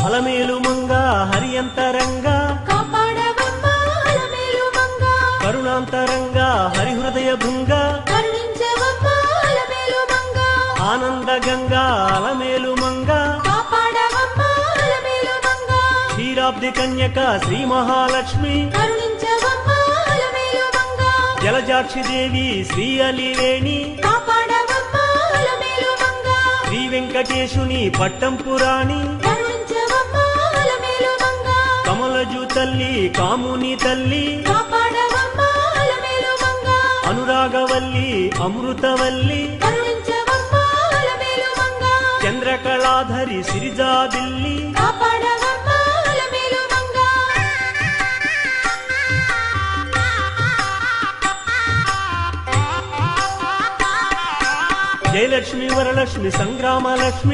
అలమేలు మంగ హరియంతరంగ కాపాడవమ్మ అలమేలు మంగ కరుణాంతరంగ హరిహృదయ భృంగ కరుణించవమ్మ అలమేలు మంగ ఆనంద గంగ అలమేలు మంగ కాపాడవమ్మ అలమేలు మంగ క్షీరాబ్ది కన్యక శ్రీ మహాలక్ష్మి కరుణించవమ్మ అలమేలు మంగ జలజాక్షి దేవి శ్రీ అలివేణి కాపాడవమ్మ అలమేలు మంగ శ్రీ వెంకటేశుని పట్టం పురాణి కరుణించవమ్మ అలమేలు మంగ కమలజు తల్లి కాముని తల్లి కాపాడవమ్మ అలమేలు మంగ అనురాగవల్లి అమృతవల్లి కరుణించవమ్మ అలమేలు మంగ చంద్రకళాధరి సిరిజాదిల్లి కాపాడవమ్మ అలమేలు మంగ జయలక్ష్మి వరలక్ష్మి సంగ్రామలక్ష్మి